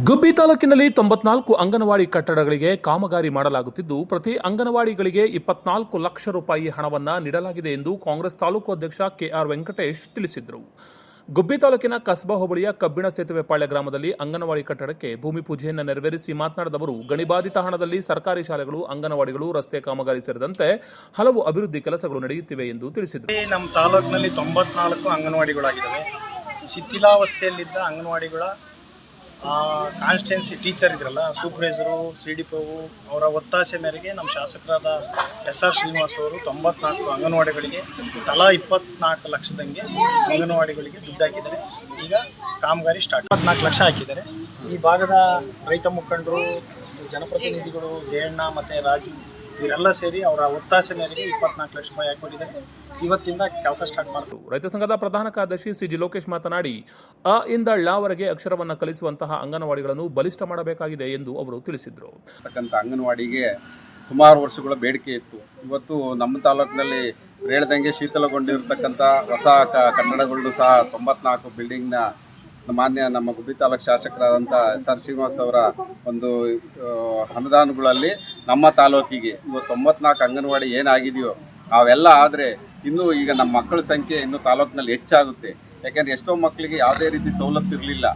ಗುಬ್ಬಿ ತಾಲೂಕಿನಲ್ಲಿ 94 ಅಂಗನವಾಡಿ ಕಟ್ಟಡಗಳಿಗೆ ಕಾಮಗಾರಿ ಮಾಡಲಾಗುತ್ತಿದ್ದು ಪ್ರತಿ ಅಂಗನವಾಡಿಗಳಿಗೆ 24 ಲಕ್ಷ ರೂಪಾಯಿ ಹಣವನ್ನು ನೀಡಲಾಗಿದೆ ಎಂದು ಕಾಂಗ್ರೆಸ್ ತಾಲೂಕು ಅಧ್ಯಕ್ಷ ಕೆಆರ್ ವೆಂಕಟೇಶ್ ತಿಳಿಸಿದರು. ಗುಬ್ಬಿ ತಾಲೂಕಿನ ಕಸ್ಬಾ ಹೋಬಳಿಯ ಕಬ್ಬಿಣ ಸೇತುವೆ ಪಾಳ್ಯ ಗ್ರಾಮದಲ್ಲಿ ಅಂಗನವಾಡಿ ಕಟ್ಟಡಕ್ಕೆ ಭೂಮಿ ಪೂಜೆಯನ್ನು ನೆರವೇರಿಸಿ ಮಾತನಾಡಿದ ಅವರು, ಗಣಿಬಾಧಿತ ಹಣದಲ್ಲಿ ಸರ್ಕಾರಿ ಶಾಲೆಗಳು, ಅಂಗನವಾಡಿಗಳು, ರಸ್ತೆ ಕಾಮಗಾರಿ ಸೇರಿದಂತೆ ಹಲವು ಅಭಿವೃದ್ಧಿ ಕೆಲಸಗಳು ನಡೆಯುತ್ತಿವೆ ಎಂದು ತಿಳಿಸಿದರು. ನಮ್ಮ ತಾಲೂಕಿನಲ್ಲಿ 94 ಅಂಗನವಾಡಿಗಳಾಗಿದ್ದಾವೆ. ಶಿಥಿಲಾವಸ್ಥೆಯಲ್ಲಿದ್ದ ಅಂಗನವಾಡಿಗಳ ಕಾನ್ಸ್ಟಿಟ್ಯೂನ್ಸಿ ಟೀಚರ್ ಇದ್ರಲ್ಲ, ಸೂಪರ್ವೈಸರು, CDPO ಅವರ ಒತ್ತಾಸೆ ಮೇರೆಗೆ ನಮ್ಮ ಶಾಸಕರಾದ SR ಶ್ರೀನಿವಾಸ್ ಅವರು 94 ಅಂಗನವಾಡಿಗಳಿಗೆ ತಲಾ 24 ಲಕ್ಷದಂಗೆ ಅಂಗನವಾಡಿಗಳಿಗೆ ದುಡ್ಡು ಹಾಕಿದ್ದಾರೆ. ಈಗ ಕಾಮಗಾರಿ ಸ್ಟಾರ್ಟ್ 24 ಲಕ್ಷ ಹಾಕಿದ್ದಾರೆ. ಈ ಭಾಗದ ರೈತ ಮುಖಂಡರು, ಜನಪ್ರತಿನಿಧಿಗಳು, ಜಯಣ್ಣ ಮತ್ತು ರಾಜು ಇವರೆಲ್ಲ ಸೇರಿ ಅವರ ಒತ್ತಾಸೆ ಮೇರೆಗೆ 24 ಲಕ್ಷ ರೂಪಾಯಿ ಹಾಕಿಕೊಂಡಿದ್ದಾರೆ. ಇವತ್ತಿಂದ ಕೆಲಸ ಸ್ಟಾರ್ಟ್ ಮಾಡಿದ್ರು. ರೈತ ಸಂಘದ ಪ್ರಧಾನ ಕಾರ್ಯದರ್ಶಿ CG ಲೋಕೇಶ್ ಮಾತನಾಡಿ, ಅ ಇಂದ ಳ ವರೆಗೆ ಅಕ್ಷರವನ್ನು ಕಲಿಸುವಂತಹ ಅಂಗನವಾಡಿಗಳನ್ನು ಬಲಿಷ್ಠ ಮಾಡಬೇಕಾಗಿದೆ ಎಂದು ಅವರು ತಿಳಿಸಿದರು. ಅಂಗನವಾಡಿಗೆ ಸುಮಾರು ವರ್ಷಗಳ ಬೇಡಿಕೆ ಇತ್ತು. ಇವತ್ತು ನಮ್ಮ ತಾಲೂಕಿನಲ್ಲಿ ಹೇಳ್ದಂಗೆ ಶೀತಲಗೊಂಡಿರತಕ್ಕಂಥ ಹೊಸ ಕಟ್ಟಡಗಳು ಸಹ 94 ಬಿಲ್ಡಿಂಗ್ನ ಮಾನ್ಯ ನಮ್ಮ ಗುಬ್ಬಿ ತಾಲೂಕು ಶಾಸಕರಾದಂಥ SR ಶ್ರೀನಿವಾಸ್ ಅವರ ಒಂದು ಅನುದಾನಗಳಲ್ಲಿ ನಮ್ಮ ತಾಲೂಕಿಗೆ ಇವತ್ತು 94 ಅಂಗನವಾಡಿ ಏನಾಗಿದೆಯೋ ಅವೆಲ್ಲ ಆದರೆ ಇನ್ನೂ ಈಗ ನಮ್ಮ ಮಕ್ಕಳ ಸಂಖ್ಯೆ ಇನ್ನೂ ತಾಲೂಕಿನಲ್ಲಿ ಹೆಚ್ಚಾಗುತ್ತೆ. ಯಾಕೆಂದರೆ ಎಷ್ಟೋ ಮಕ್ಕಳಿಗೆ ಯಾವುದೇ ರೀತಿ ಸವಲತ್ತು ಇರಲಿಲ್ಲ.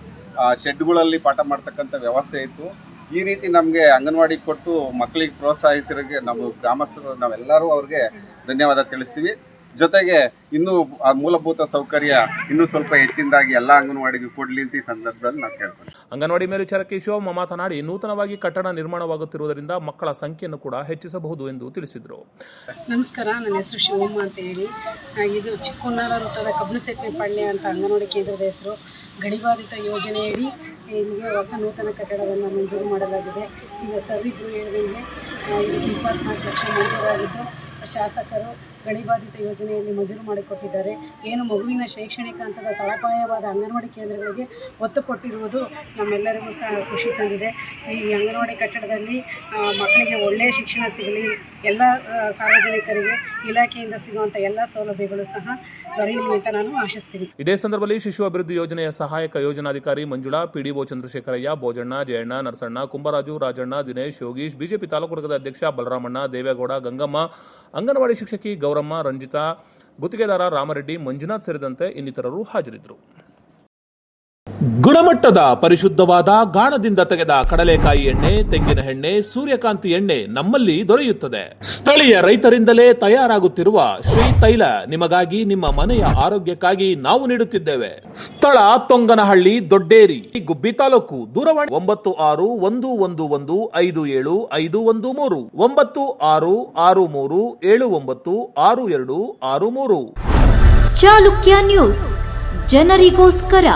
ಶೆಡ್ಗಳಲ್ಲಿ ಪಾಠ ಮಾಡ್ತಕ್ಕಂಥ ವ್ಯವಸ್ಥೆ ಇತ್ತು. ಈ ರೀತಿ ನಮಗೆ ಅಂಗನವಾಡಿ ಕೊಟ್ಟು ಮಕ್ಕಳಿಗೆ ಪ್ರೋತ್ಸಾಹಿಸಿರೋಕ್ಕೆ ನಮ್ಮ ಗ್ರಾಮಸ್ಥರು ನಾವೆಲ್ಲರೂ ಅವ್ರಿಗೆ ಧನ್ಯವಾದ ತಿಳಿಸ್ತೀವಿ. ಜೊತೆಗೆ ಇನ್ನೂ ಮೂಲಭೂತ ಸೌಕರ್ಯ ಇನ್ನೂ ಸ್ವಲ್ಪ ಹೆಚ್ಚಿನದಾಗಿ ಎಲ್ಲ ಅಂಗನವಾಡಿಗೂ ಕೊಡಲಿ ಅಂತ ಈ ಸಂದರ್ಭದಲ್ಲಿ ನಾವು ಕೇಳ್ತೀವಿ. ಅಂಗನವಾಡಿ ಮೇಲ್ವಿಚಾರಕಿ ಶಿವಮ್ಮ ಮಾತನಾಡಿ, ನೂತನವಾಗಿ ಕಟ್ಟಡ ನಿರ್ಮಾಣವಾಗುತ್ತಿರುವುದರಿಂದ ಮಕ್ಕಳ ಸಂಖ್ಯೆಯನ್ನು ಕೂಡ ಹೆಚ್ಚಿಸಬಹುದು ಎಂದು ತಿಳಿಸಿದರು. ನಮಸ್ಕಾರ, ನನ್ನ ಹೆಸರು ಶಿವಮ್ಮ ಅಂತ ಹೇಳಿ. ಇದು ಚಿಕ್ಕುನ್ನಾರ ವೃತ್ತದ ಕಬ್ಬಿಣ ಸೇತುವೆ ಪಾಳ್ಯ ಅಂತ ಅಂಗನವಾಡಿ ಕೇಂದ್ರದ ಹೆಸರು. ಗಣಿಬಾಧಿತ ಯೋಜನೆಯಡಿ ಇಲ್ಲಿಗೆ ಹೊಸ ನೂತನ ಕಟ್ಟಡವನ್ನು ಮಂಜೂರು ಮಾಡಲಾಗಿದೆ. ಈಗ ಸರ್ವಿಗೂ ಹೇಳಿದಂಗೆ 24 ಲಕ್ಷ ಮಂಜೂರಾಗಿದ್ದು ಶಾಸಕರು ಗಣಿಬಾಧಿತ ಯೋಜನೆಯಲ್ಲಿ ಮಂಜೂರು ಮಾಡಿಕೊಟ್ಟಿದ್ದಾರೆ. ಏನು ಮಗುವಿನ ಶೈಕ್ಷಣಿಕ ಹಂತದ ತಳಪಾಯವಾದ ಅಂಗನವಾಡಿ ಕೇಂದ್ರಗಳಿಗೆ ಒತ್ತು ಕೊಟ್ಟಿರುವುದು ನಮ್ಮೆಲ್ಲರಿಗೂ ಸಹ ಖುಷಿ ತಂದಿದೆ. ಈ ಅಂಗನವಾಡಿ ಕಟ್ಟಡದಲ್ಲಿ ಮಕ್ಕಳಿಗೆ ಒಳ್ಳೆಯ ಶಿಕ್ಷಣ ಸಿಗಲಿ, ಎಲ್ಲ ಸಾರ್ವಜನಿಕರಿಗೆ ಇಲಾಖೆಯಿಂದ ಸಿಗುವಂಥ ಎಲ್ಲ ಸೌಲಭ್ಯಗಳು ಸಹ ದೊರೆಯಲಿ ಅಂತ ನಾನು ಆಶಿಸ್ತೀನಿ. ಇದೇ ಸಂದರ್ಭದಲ್ಲಿ ಶಿಶು ಅಭಿವೃದ್ಧಿ ಯೋಜನೆಯ ಸಹಾಯಕ ಯೋಜನಾಧಿಕಾರಿ ಮಂಜುಳಾ, PDO ಚಂದ್ರಶೇಖರಯ್ಯ, ಭೋಜಣ್ಣ, ಜಯಣ್ಣ, ನರಸಣ್ಣ, ಕುಂಬರಾಜು, ರಾಜಣ್ಣ, ದಿನೇಶ್, ಯೋಗೀಶ್, ಬಿಜೆಪಿ ತಾಲೂಕು ಘಟಕದ ಅಧ್ಯಕ್ಷ ಬಲರಾಮಣ್ಣ, ದೇವೇಗೌಡ, ಗಂಗಮ್ಮ, ಅಂಗನವಾಡಿ ಶಿಕ್ಷಕಿ ಗೌರಮ್ಮ, ರಂಜಿತಾ, ಗುತ್ತಿಗೆದಾರ ರಾಮರೆಡ್ಡಿ, ಮಂಜುನಾಥ್ ಸೇರಿದಂತೆ ಇನ್ನಿತರರು ಹಾಜರಿದ್ದರು. ಗುಣಮಟ್ಟದ ಪರಿಶುದ್ಧವಾದ ಗಾಣದಿಂದ ತೆಗೆದ ಕಡಲೆಕಾಯಿ ಎಣ್ಣೆ, ತೆಂಗಿನ ಎಣ್ಣೆ, ಸೂರ್ಯಕಾಂತಿ ಎಣ್ಣೆ ನಮ್ಮಲ್ಲಿ ದೊರೆಯುತ್ತದೆ. ಸ್ಥಳೀಯ ರೈತರಿಂದಲೇ ತಯಾರಾಗುತ್ತಿರುವ ಶ್ರೀ ತೈಲ ನಿಮಗಾಗಿ, ನಿಮ್ಮ ಮನೆಯ ಆರೋಗ್ಯಕ್ಕಾಗಿ ನಾವು ನೀಡುತ್ತಿದ್ದೇವೆ. ಸ್ಥಳ ತೊಂಗನಹಳ್ಳಿ, ದೊಡ್ಡೇರಿ, ಗುಬ್ಬಿ ತಾಲೂಕು. ದೂರವಾಣಿ 9611575513 9663796263. ಚಾಲುಕ್ಯ ನ್ಯೂಸ್, ಜನರಿಗೋಸ್ಕರ.